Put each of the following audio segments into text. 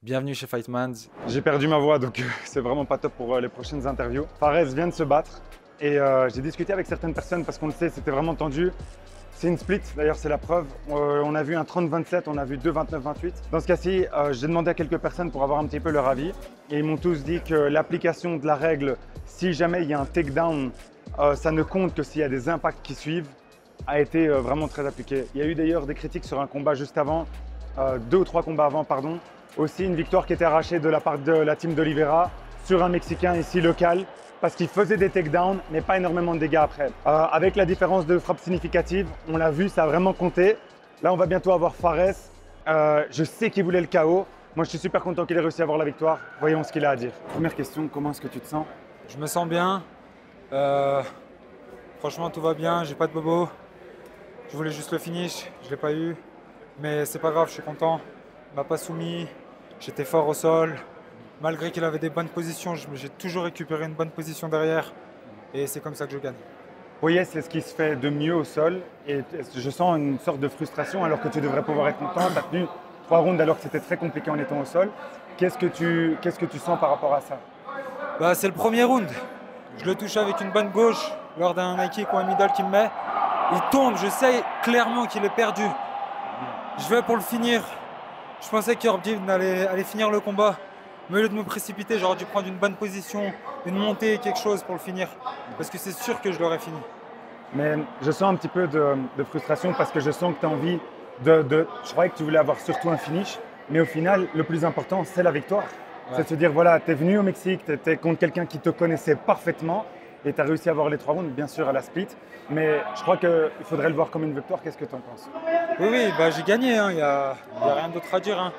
Bienvenue chez Fightmans. J'ai perdu ma voix, donc c'est vraiment pas top pour les prochaines interviews. Fares vient de se battre et j'ai discuté avec certaines personnes parce qu'on le sait, c'était vraiment tendu. C'est une split, d'ailleurs c'est la preuve. On a vu un 30-27, on a vu deux 29-28. Dans ce cas-ci, j'ai demandé à quelques personnes pour avoir un petit peu leur avis et ils m'ont tous dit que l'application de la règle, si jamais il y a un takedown, ça ne compte que s'il y a des impacts qui suivent, a été vraiment très appliquée. Il y a eu d'ailleurs des critiques sur un combat juste avant, 2 ou 3 combats avant, pardon. Aussi une victoire qui était arrachée de la part de la team d'Oliveira sur un Mexicain ici local parce qu'il faisait des takedowns mais pas énormément de dégâts après. Avec la différence de frappe significative, on l'a vu, ça a vraiment compté. Là on va bientôt avoir Fares. Je sais qu'il voulait le KO. Moi je suis super content qu'il ait réussi à avoir la victoire. Voyons ce qu'il a à dire. Première question, comment est-ce que tu te sens? Je me sens bien. Franchement, tout va bien. J'ai pas de bobo. Je voulais juste le finish. Je l'ai pas eu. Mais c'est pas grave, je suis content. Il m'a pas soumis. J'étais fort au sol. Malgré qu'il avait des bonnes positions, j'ai toujours récupéré une bonne position derrière. Et c'est comme ça que je gagne. Poyet, c'est ce qui se fait de mieux au sol et je sens une sorte de frustration alors que tu devrais pouvoir être content. Tu as tenu 3 rounds alors que c'était très compliqué en étant au sol. Qu'est-ce que tu sens par rapport à ça? C'est le premier round. Je le touche avec une bonne gauche lors d'un high kick ou un middle qui me met. Il tombe, je sais clairement qu'il est perdu. Je vais pour le finir. Je pensais qu'Herb allait finir le combat. Mais au lieu de me précipiter, j'aurais dû prendre une bonne position, une montée, quelque chose pour le finir. Parce que c'est sûr que je l'aurais fini. Mais je sens un petit peu de frustration parce que je sens que tu as envie de… Je croyais que tu voulais avoir surtout un finish, mais au final, le plus important, c'est la victoire. Ouais. C'est de se dire, voilà, tu es venu au Mexique, tu étais contre quelqu'un qui te connaissait parfaitement et tu as réussi à avoir les 3 rounds, bien sûr, à la split. Mais je crois qu'il faudrait le voir comme une victoire. Qu'est-ce que tu en penses? Oui, j'ai gagné. Il n'y a rien d'autre à dire.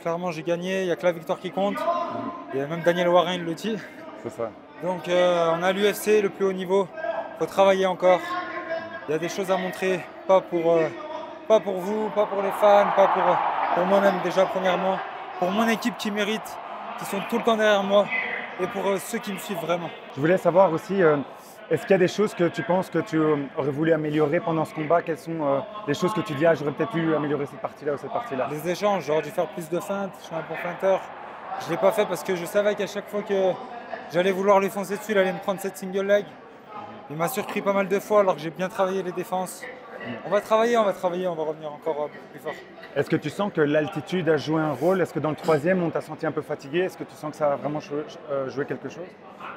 Clairement, j'ai gagné. Il n'y a que la victoire qui compte. Il y a même Daniel Warren le dit. C'est ça. Donc, on a l'UFC, le plus haut niveau. Il faut travailler encore. Il y a des choses à montrer. Pas pour vous, pas pour les fans, pas pour moi-même déjà, premièrement. Pour mon équipe qui mérite, qui sont tout le temps derrière moi. Et pour ceux qui me suivent vraiment. Je voulais savoir aussi… est-ce qu'il y a des choses que tu penses que tu aurais voulu améliorer pendant ce combat? Quelles sont les choses que tu dis, j'aurais peut-être pu améliorer cette partie-là ou cette partie-là? Les échanges, j'aurais dû faire plus de feintes, je suis un bon feinteur. Je ne l'ai pas fait parce que je savais qu'à chaque fois que j'allais vouloir lui foncer dessus, il allait me prendre cette single leg. Il m'a surpris pas mal de fois alors que j'ai bien travaillé les défenses. On va travailler, on va revenir encore beaucoup plus fort. Est-ce que tu sens que l'altitude a joué un rôle? Est-ce que dans le 3e, on t'a senti un peu fatigué? Est-ce que tu sens que ça a vraiment joué quelque chose?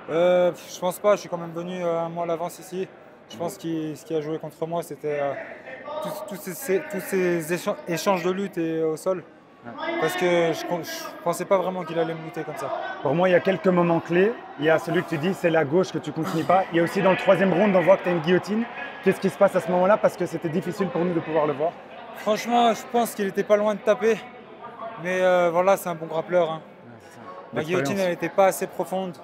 Je pense pas, je suis quand même venu un mois à l'avance ici. Je pense que ce qui a joué contre moi, c'était tous ces échanges de lutte et au sol. Parce que je pensais pas vraiment qu'il allait me lutter comme ça. Pour moi, il y a quelques moments clés. Il y a celui que tu dis, c'est la gauche que tu continues pas. Il y a aussi dans le 3e round, on voit que tu as une guillotine. Qu'est-ce qui se passe à ce moment-là? Parce que c'était difficile pour nous de pouvoir le voir. Franchement, je pense qu'il était pas loin de taper. Mais voilà, c'est un bon grappleur. Ouais, ma guillotine, elle n'était pas assez profonde.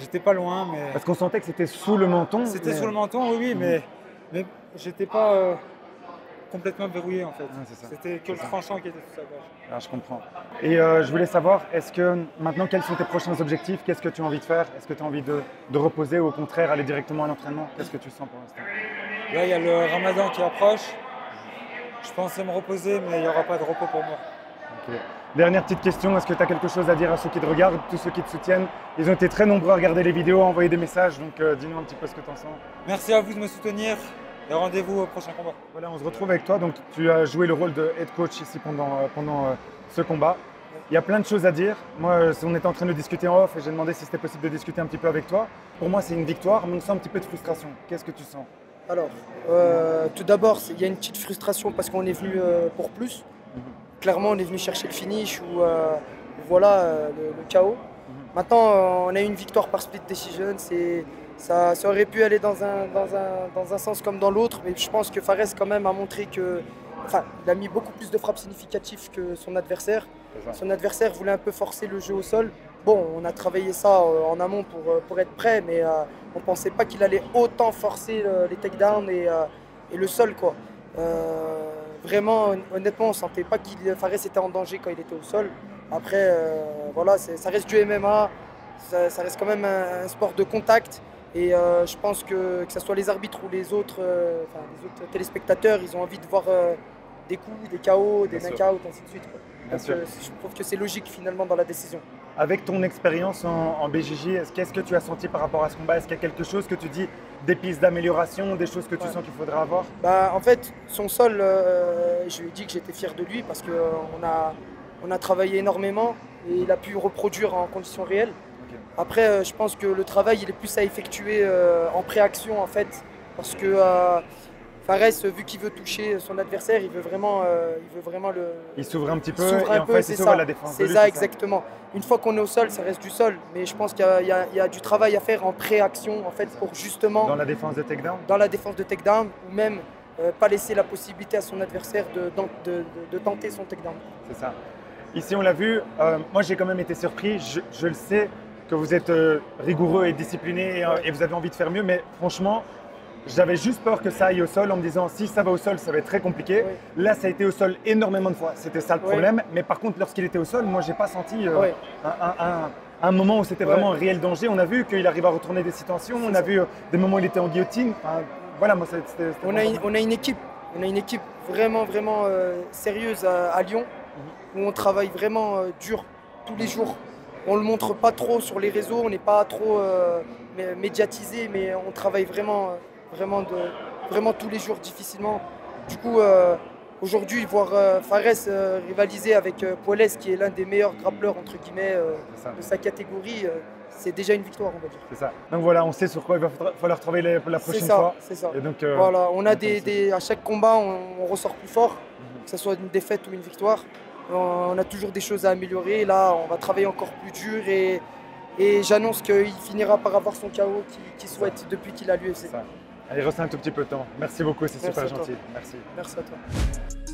J'étais pas loin, mais… Parce qu'on sentait que c'était sous le menton. C'était sous le menton, oui, mais j'étais pas complètement verrouillé en fait. Ouais, c'était que le tranchant qui était sous sa gorge. Ah, je comprends. Et je voulais savoir, est-ce que maintenant, quels sont tes prochains objectifs? Qu'est-ce que tu as envie de faire? Est-ce que tu as envie de reposer ou au contraire aller directement à l'entraînement? Qu'est-ce que tu sens pour l'instant? Là, il y a le Ramadan qui approche. Je pensais me reposer, mais il n'y aura pas de repos pour moi. Okay. Dernière petite question, est-ce que tu as quelque chose à dire à ceux qui te regardent, tous ceux qui te soutiennent? Ils ont été très nombreux à regarder les vidéos, à envoyer des messages, donc dis-nous un petit peu ce que tu en sens. Merci à vous de me soutenir et rendez-vous au prochain combat. Voilà, on se retrouve avec toi, donc tu as joué le rôle de head coach ici pendant ce combat. Il y a plein de choses à dire. Moi, on était en train de discuter en off et j'ai demandé si c'était possible de discuter un petit peu avec toi. Pour moi, c'est une victoire, mais on sent un petit peu de frustration. Qu'est-ce que tu sens? Alors, tout d'abord, il y a une petite frustration parce qu'on est venu pour plus. Clairement, on est venu chercher le finish ou voilà, le KO. Maintenant, on a eu une victoire par split decision. Ça aurait pu aller dans un sens comme dans l'autre, mais je pense que Fares quand même a montré que, il a mis beaucoup plus de frappes significatives que son adversaire. Son adversaire voulait un peu forcer le jeu au sol. Bon, on a travaillé ça en amont pour être prêt, mais on ne pensait pas qu'il allait autant forcer les takedowns et le sol, quoi. Vraiment, honnêtement, on ne sentait pas que Fares était en danger quand il était au sol. Après, voilà, ça reste du MMA, ça reste quand même un sport de contact. Et je pense que ce soit les arbitres ou les autres téléspectateurs, ils ont envie de voir des coups, des KO, des knockouts, ainsi de suite, quoi. Bien sûr. Je trouve que c'est logique finalement dans la décision. Avec ton expérience en BJJ, qu'est-ce que tu as senti par rapport à ce combat? Est-ce qu'il y a quelque chose que tu dis, des pistes d'amélioration, des choses que tu sens qu'il faudrait avoir? Bah, en fait, son sol, je lui ai dit que j'étais fier de lui parce qu'on a travaillé énormément et il a pu reproduire en conditions réelles. Okay. Après, je pense que le travail, il est plus à effectuer en préaction en fait, parce que Fares, vu qu'il veut toucher son adversaire, il veut vraiment le. Il s'ouvre un petit peu s'ouvre et un en peu, fait, c'est il s'ouvre ça. la défense. C'est ça, exactement. Une fois qu'on est au sol, ça reste du sol, mais je pense qu'il y a du travail à faire en préaction en fait pour justement. Dans la défense de takedown. Dans la défense de takedown, ou même pas laisser la possibilité à son adversaire de tenter son takedown. C'est ça. Ici, on l'a vu. Moi, j'ai quand même été surpris. Je le sais que vous êtes rigoureux et discipliné et vous avez envie de faire mieux, mais franchement. J'avais juste peur que ça aille au sol en me disant si ça va au sol, ça va être très compliqué. Oui. Là, ça a été au sol énormément de fois. C'était ça le problème. Mais par contre, lorsqu'il était au sol, moi, j'ai pas senti un moment où c'était vraiment un réel danger. On a vu qu'il arrive à retourner des situations. On a vu des moments où il était en guillotine. Enfin, voilà, moi, c'était on a une équipe vraiment sérieuse à Lyon où on travaille vraiment dur tous les jours. On le montre pas trop sur les réseaux. On n'est pas trop médiatisé, mais on travaille vraiment tous les jours difficilement. Du coup, aujourd'hui, voir Fares rivaliser avec Poales, qui est l'un des meilleurs grappleurs entre guillemets de sa catégorie, c'est déjà une victoire, on va dire. C'est ça. Donc voilà, on sait sur quoi il va falloir travailler la prochaine fois. C'est ça. Et donc, voilà, on a à chaque combat, on ressort plus fort, que ce soit une défaite ou une victoire. On a toujours des choses à améliorer. Là, on va travailler encore plus dur et j'annonce qu'il finira par avoir son KO qu'il souhaite depuis qu'il a l'UFC. Allez, reste un tout petit peu de temps. Merci beaucoup, c'est super gentil. Merci. Merci à toi.